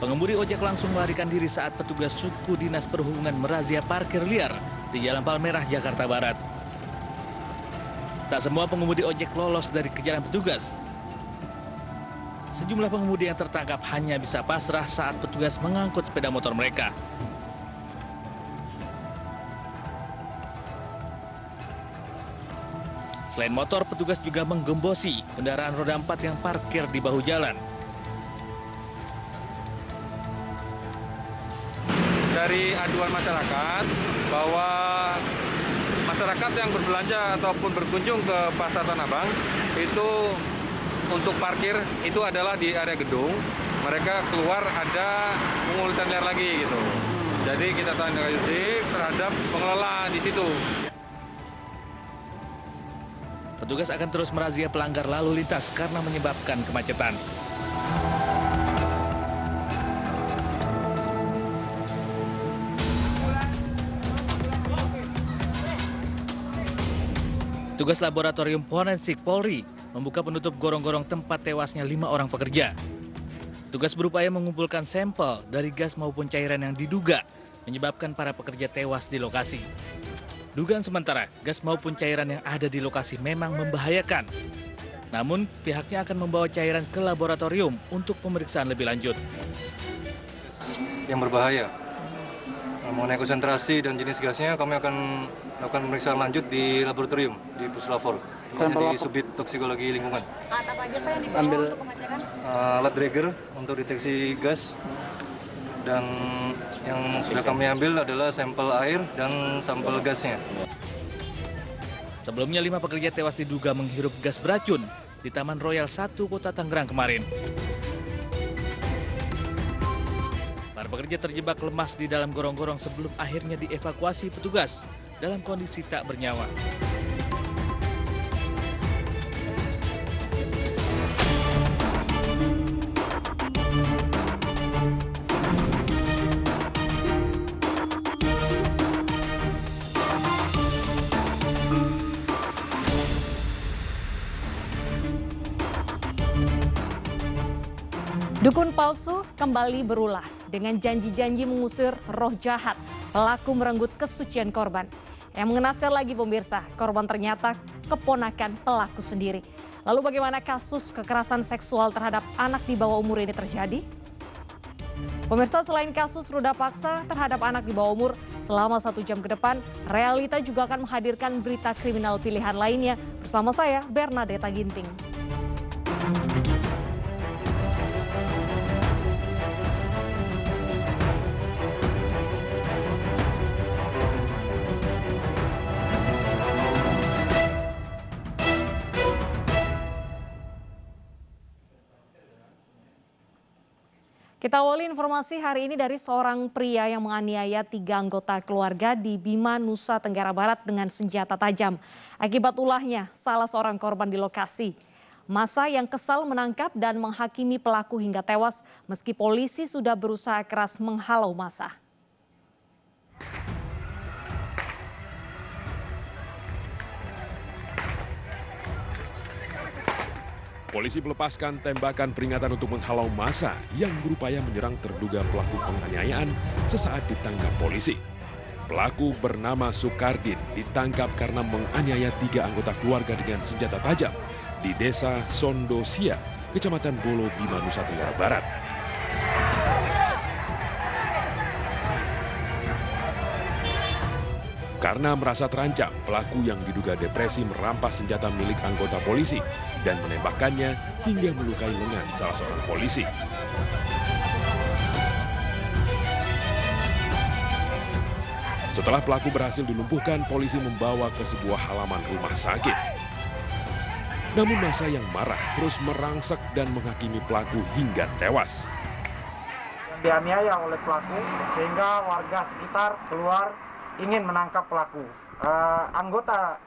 Pengemudi ojek langsung melarikan diri saat petugas suku dinas perhubungan merazia parkir liar di Jalan Palmerah, Jakarta Barat. Tak semua pengemudi ojek lolos dari kejaran petugas. Sejumlah pengemudi yang tertangkap hanya bisa pasrah saat petugas mengangkut sepeda motor mereka. Selain motor, petugas juga menggembosi kendaraan roda 4 yang parkir di bahu jalan. Dari aduan masyarakat bahwa masyarakat yang berbelanja ataupun berkunjung ke Pasar Tanah Abang itu untuk parkir itu adalah di area gedung, mereka keluar ada pungutan liar lagi gitu. Jadi kita tanda lanjuti terhadap pengelola di situ. Petugas akan terus merazia pelanggar lalu lintas karena menyebabkan kemacetan. Tugas laboratorium forensik Polri membuka penutup gorong-gorong tempat tewasnya 5 orang pekerja. Tugas berupaya mengumpulkan sampel dari gas maupun cairan yang diduga menyebabkan para pekerja tewas di lokasi. Dugaan sementara, gas maupun cairan yang ada di lokasi memang membahayakan. Namun, pihaknya akan membawa cairan ke laboratorium untuk pemeriksaan lebih lanjut. Yang berbahaya. Mengenai konsentrasi dan jenis gasnya, kami akan melakukan pemeriksaan lanjut di laboratorium, di Puslapor, di Subdit Toksikologi Lingkungan. Alat apa aja Pak yang dibawa untuk pengecekan? Alat Draeger untuk deteksi gas, dan yang sudah kami ambil adalah sampel air dan sampel gasnya. Sebelumnya 5 pekerja tewas diduga menghirup gas beracun di Taman Royal 1 Kota Tangerang kemarin. Para pekerja terjebak lemas di dalam gorong-gorong sebelum akhirnya dievakuasi petugas dalam kondisi tak bernyawa. Dukun palsu kembali berulah dengan janji-janji mengusir roh jahat. Pelaku merenggut kesucian korban. Yang mengenaskan lagi pemirsa, korban ternyata keponakan pelaku sendiri. Lalu bagaimana kasus kekerasan seksual terhadap anak di bawah umur ini terjadi? Pemirsa, selain kasus ruda paksa terhadap anak di bawah umur selama 1 jam ke depan, Realita juga akan menghadirkan berita kriminal pilihan lainnya. Bersama saya, Bernadetta Ginting. Kita awali informasi hari ini dari seorang pria yang menganiaya 3 anggota keluarga di Bima, Nusa Tenggara Barat dengan senjata tajam. Akibat ulahnya, salah seorang korban di lokasi. Massa yang kesal menangkap dan menghakimi pelaku hingga tewas meski polisi sudah berusaha keras menghalau massa. Polisi melepaskan tembakan peringatan untuk menghalau massa yang berupaya menyerang terduga pelaku penganiayaan sesaat ditangkap polisi. Pelaku bernama Sukardin ditangkap karena menganiaya 3 anggota keluarga dengan senjata tajam di Desa Sondosia, Kecamatan Bolo, Bima, Nusa Tenggara Barat. Karena merasa terancam, pelaku yang diduga depresi merampas senjata milik anggota polisi dan menembakkannya hingga melukai lengan salah seorang polisi. Setelah pelaku berhasil dilumpuhkan, polisi membawa ke sebuah halaman rumah sakit. Namun massa yang marah terus merangsek dan menghakimi pelaku hingga tewas. Dianiaya oleh pelaku sehingga warga sekitar keluar ingin menangkap pelaku. Anggota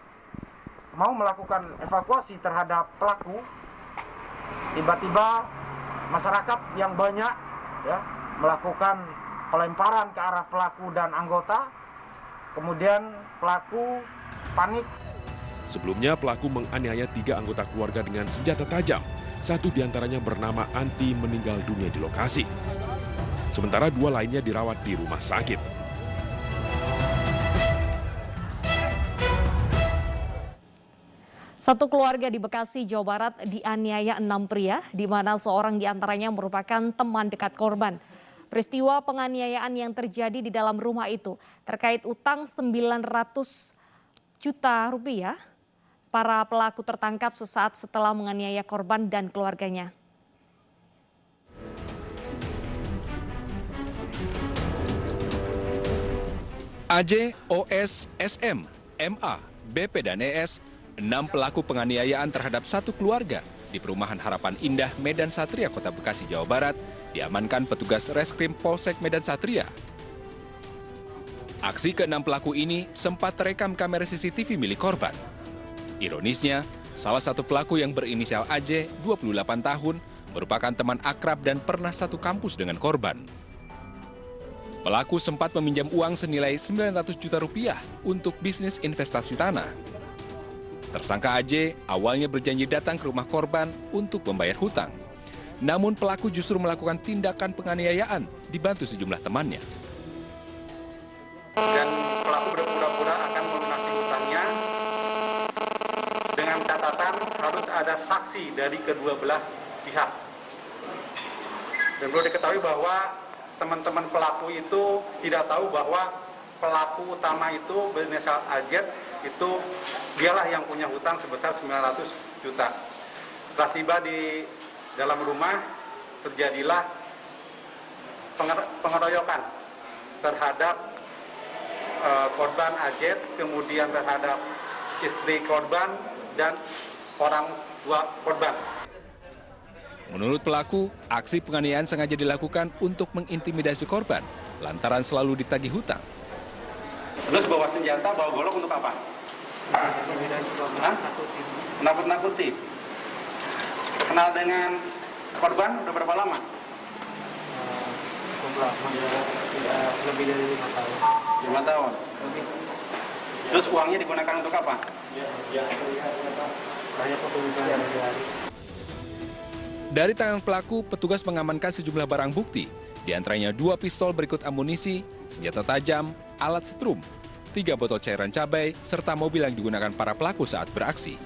mau melakukan evakuasi terhadap pelaku, tiba-tiba masyarakat yang banyak melakukan pelemparan ke arah pelaku dan anggota. Kemudian pelaku panik. Sebelumnya pelaku menganiaya 3 anggota keluarga dengan senjata tajam. 1 diantaranya bernama Anti meninggal dunia di lokasi. sementara 2 lainnya dirawat di rumah sakit. Satu keluarga di Bekasi, Jawa Barat dianiaya 6 pria, di mana seorang diantaranya merupakan teman dekat korban. Peristiwa penganiayaan yang terjadi di dalam rumah itu terkait utang 900 juta rupiah. Para pelaku tertangkap sesaat setelah menganiaya korban dan keluarganya. AJ, OS, SM, MA, BP, dan ES, 6 pelaku penganiayaan terhadap satu keluarga di Perumahan Harapan Indah, Medan Satria, Kota Bekasi, Jawa Barat, diamankan petugas Reskrim Polsek Medan Satria. Aksi ke-6 pelaku ini sempat terekam kamera CCTV milik korban. Ironisnya, salah satu pelaku yang berinisial AJ, 28 tahun, merupakan teman akrab dan pernah satu kampus dengan korban. Pelaku sempat meminjam uang senilai 900 juta rupiah untuk bisnis investasi tanah. Tersangka AJ awalnya berjanji datang ke rumah korban untuk membayar hutang. Namun pelaku justru melakukan tindakan penganiayaan dibantu sejumlah temannya. Dan pelaku berpura-pura akan melunasi hutangnya dengan catatan harus ada saksi dari kedua belah pihak. Dan perlu diketahui bahwa teman-teman pelaku itu tidak tahu bahwa pelaku utama itu berinisial AJ itu dialah yang punya hutang sebesar 900 juta. Setelah tiba di dalam rumah terjadilah pengeroyokan terhadap korban AJ, kemudian terhadap istri korban dan orang tua korban. Menurut pelaku, aksi penganiayaan sengaja dilakukan untuk mengintimidasi korban lantaran selalu ditagih hutang. Terus bawa senjata, bawa golok untuk apa? Intimidasi korban, Nakut-nakuti. Kenal dengan korban udah berapa lama? lebih dari 5 tahun. 5 tahun. Terus uangnya digunakan untuk apa? Banyak kebutuhan sehari-hari. Dari tangan pelaku, petugas mengamankan sejumlah barang bukti, di antaranya 2 pistol berikut amunisi, senjata tajam, alat setrum, 3 botol cairan cabai, serta mobil yang digunakan para pelaku saat beraksi.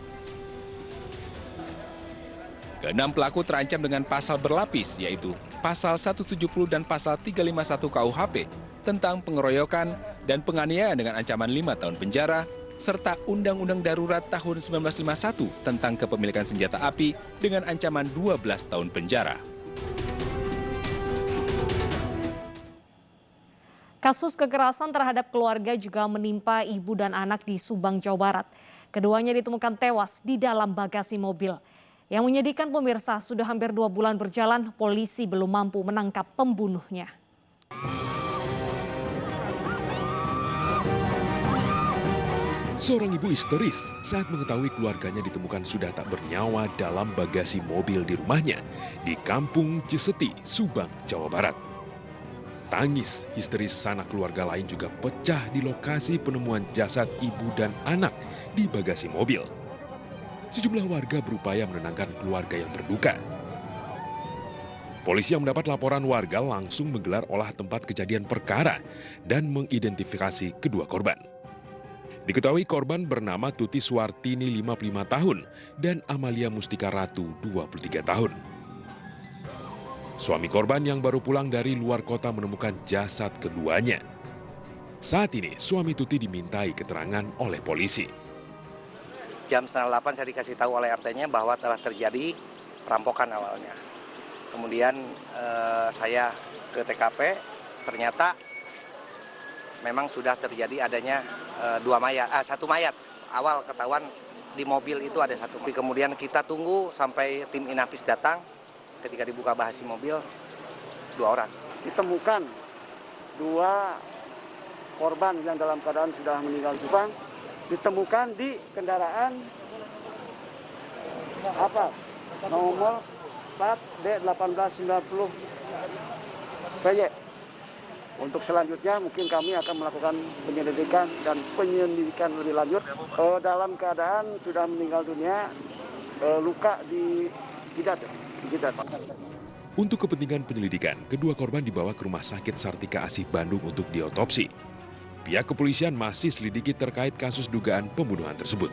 Ke-6 pelaku terancam dengan pasal berlapis, yaitu pasal 170 dan pasal 351 KUHP tentang pengeroyokan dan penganiayaan dengan ancaman 5 tahun penjara, serta Undang-Undang Darurat tahun 1951 tentang kepemilikan senjata api dengan ancaman 12 tahun penjara. Kasus kekerasan terhadap keluarga juga menimpa ibu dan anak di Subang, Jawa Barat. Keduanya ditemukan tewas di dalam bagasi mobil. Yang menyedihkan pemirsa, sudah hampir 2 bulan berjalan, polisi belum mampu menangkap pembunuhnya. Seorang ibu histeris saat mengetahui keluarganya ditemukan sudah tak bernyawa dalam bagasi mobil di rumahnya di Kampung Ciseti, Subang, Jawa Barat. Tangis histeris sanak keluarga lain juga pecah di lokasi penemuan jasad ibu dan anak di bagasi mobil. Sejumlah warga berupaya menenangkan keluarga yang berduka. Polisi yang mendapat laporan warga langsung menggelar olah tempat kejadian perkara dan mengidentifikasi kedua korban. Diketahui korban bernama Tuti Suwartini 55 tahun dan Amalia Mustika Ratu 23 tahun. Suami korban yang baru pulang dari luar kota menemukan jasad keduanya. Saat ini suami Tuti dimintai keterangan oleh polisi. Jam 8 saya dikasih tahu oleh RT-nya bahwa telah terjadi perampokan awalnya. Kemudian saya ke TKP, ternyata memang sudah terjadi adanya 1 mayat. Awal ketahuan di mobil itu ada 1. Kemudian kita tunggu sampai tim Inafis datang. Ketika dibuka bagasi mobil, 2 orang. Ditemukan 2 korban yang dalam keadaan sudah meninggal dunia. Ditemukan di kendaraan nomor plat D1890 PY. Untuk selanjutnya mungkin kami akan melakukan penyelidikan dan penyelidikan lebih lanjut. Dalam keadaan sudah meninggal dunia, luka di jidat. Untuk kepentingan penyelidikan, kedua korban dibawa ke Rumah Sakit Sartika Asih Bandung untuk diotopsi. Pihak kepolisian masih selidiki terkait kasus dugaan pembunuhan tersebut.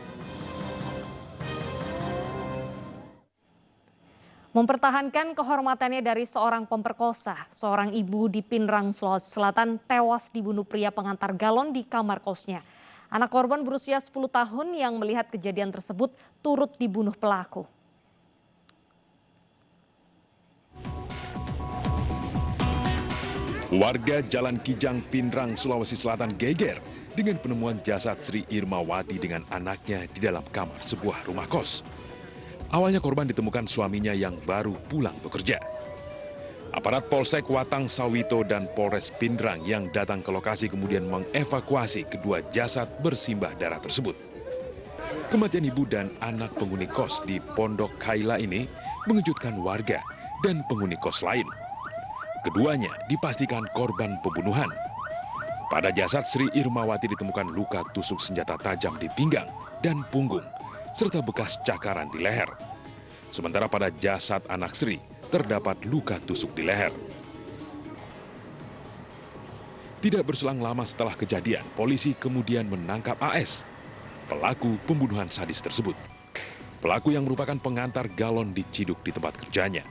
Mempertahankan kehormatannya dari seorang pemperkosa, seorang ibu di Pinrang, Sulawesi Selatan tewas dibunuh pria pengantar galon di kamar kosnya. Anak korban berusia 10 tahun yang melihat kejadian tersebut turut dibunuh pelaku. Warga Jalan Kijang, Pinrang, Sulawesi Selatan geger dengan penemuan jasad Sri Irmawati dengan anaknya di dalam kamar sebuah rumah kos. Awalnya korban ditemukan suaminya yang baru pulang bekerja. Aparat Polsek Watang Sawito dan Polres Pinrang yang datang ke lokasi kemudian mengevakuasi kedua jasad bersimbah darah tersebut. Kematian ibu dan anak penghuni kos di Pondok Kaila ini mengejutkan warga dan penghuni kos lain. Keduanya dipastikan korban pembunuhan. Pada jasad Sri Irmawati ditemukan luka tusuk senjata tajam di pinggang dan punggung, serta bekas cakaran di leher. Sementara pada jasad anak Sri terdapat luka tusuk di leher. Tidak berselang lama setelah kejadian, polisi kemudian menangkap AS, pelaku pembunuhan sadis tersebut. Pelaku yang merupakan pengantar galon diciduk di tempat kerjanya.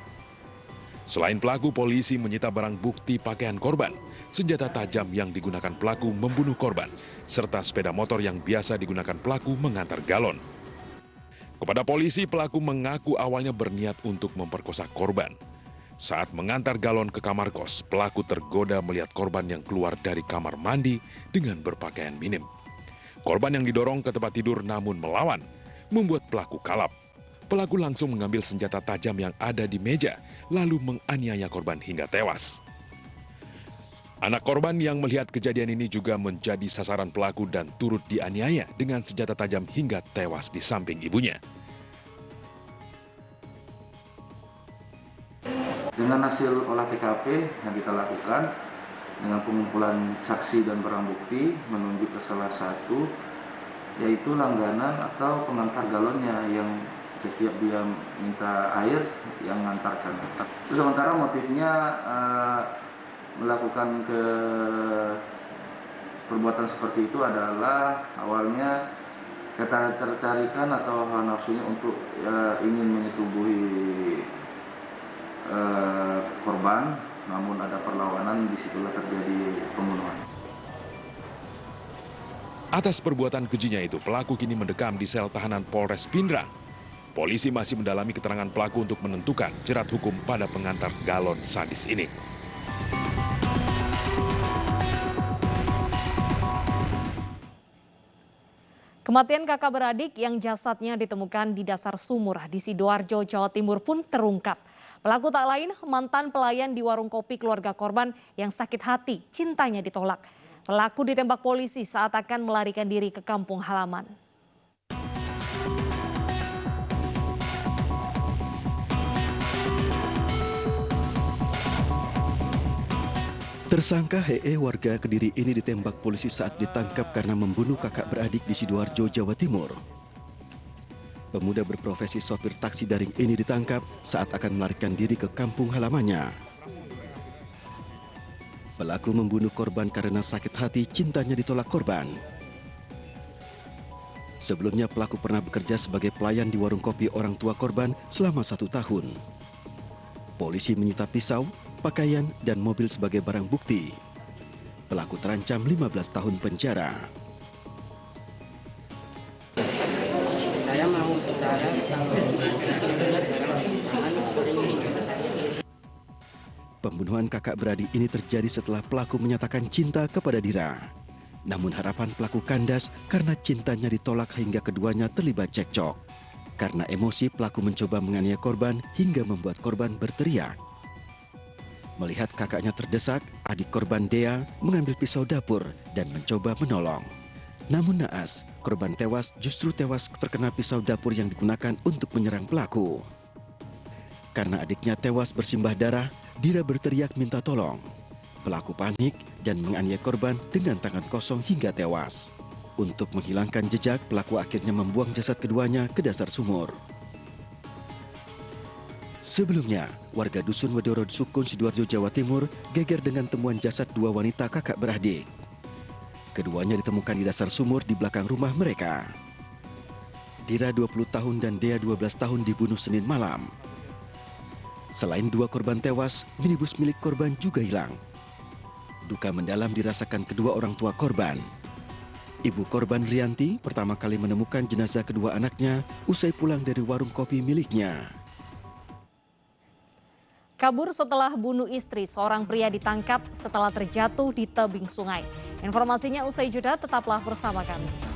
Selain pelaku, polisi menyita barang bukti pakaian korban, senjata tajam yang digunakan pelaku membunuh korban, serta sepeda motor yang biasa digunakan pelaku mengantar galon. Kepada polisi, pelaku mengaku awalnya berniat untuk memperkosa korban. Saat mengantar galon ke kamar kos, pelaku tergoda melihat korban yang keluar dari kamar mandi dengan berpakaian minim. Korban yang didorong ke tempat tidur namun melawan, membuat pelaku kalap. Pelaku langsung mengambil senjata tajam yang ada di meja, lalu menganiaya korban hingga tewas. Anak korban yang melihat kejadian ini juga menjadi sasaran pelaku dan turut dianiaya dengan senjata tajam hingga tewas di samping ibunya. Dengan hasil olah TKP yang kita lakukan, dengan pengumpulan saksi dan barang bukti menunjuk ke salah satu, yaitu langganan atau pengantar galonnya yang setiap dia minta air yang mengantarkan. Sementara motifnya melakukan perbuatan seperti itu adalah awalnya ketertarikan atau hawa nafsunya untuk ingin menyetubuhi korban, namun ada perlawanan, disitulah terjadi pembunuhan. Atas perbuatan kejinya itu, pelaku kini mendekam di sel tahanan Polres Pinrang. Polisi masih mendalami keterangan pelaku untuk menentukan jerat hukum pada pengantar galon sadis ini. Kematian kakak beradik yang jasadnya ditemukan di dasar sumur di Sidoarjo, Jawa Timur pun terungkap. Pelaku tak lain mantan pelayan di warung kopi keluarga korban yang sakit hati cintanya ditolak. Pelaku ditembak polisi saat akan melarikan diri ke kampung halaman. Tersangka HE warga Kediri ini ditembak polisi saat ditangkap karena membunuh kakak beradik di Sidoarjo, Jawa Timur. Pemuda berprofesi sopir taksi daring ini ditangkap saat akan melarikan diri ke kampung halamannya. Pelaku membunuh korban karena sakit hati cintanya ditolak korban. Sebelumnya pelaku pernah bekerja sebagai pelayan di warung kopi orang tua korban selama 1 tahun. Polisi menyita pisau, pakaian, dan mobil sebagai barang bukti. Pelaku terancam 15 tahun penjara. Saya mau percaya Pembunuhan kakak beradik ini terjadi setelah pelaku menyatakan cinta kepada Dira. Namun harapan pelaku kandas karena cintanya ditolak hingga keduanya terlibat cekcok. Karena emosi, pelaku mencoba menganiaya korban hingga membuat korban berteriak. Melihat kakaknya terdesak, adik korban Dea mengambil pisau dapur dan mencoba menolong. Namun naas, korban justru tewas terkena pisau dapur yang digunakan untuk menyerang pelaku. Karena adiknya tewas bersimbah darah, Dira berteriak minta tolong. Pelaku panik dan menganiaya korban dengan tangan kosong hingga tewas. Untuk menghilangkan jejak, pelaku akhirnya membuang jasad keduanya ke dasar sumur. Sebelumnya, warga Dusun Wedoro Sukun, Sidoarjo, Jawa Timur geger dengan temuan jasad dua wanita kakak beradik. Keduanya ditemukan di dasar sumur di belakang rumah mereka. Dira 20 tahun dan Dea 12 tahun dibunuh Senin malam. Selain dua korban tewas, minibus milik korban juga hilang. Duka mendalam dirasakan kedua orang tua korban. Ibu korban Rianti pertama kali menemukan jenazah kedua anaknya usai pulang dari warung kopi miliknya. Kabur setelah bunuh istri, seorang pria ditangkap setelah terjatuh di tebing sungai. Informasinya usai jeda, tetaplah bersama kami.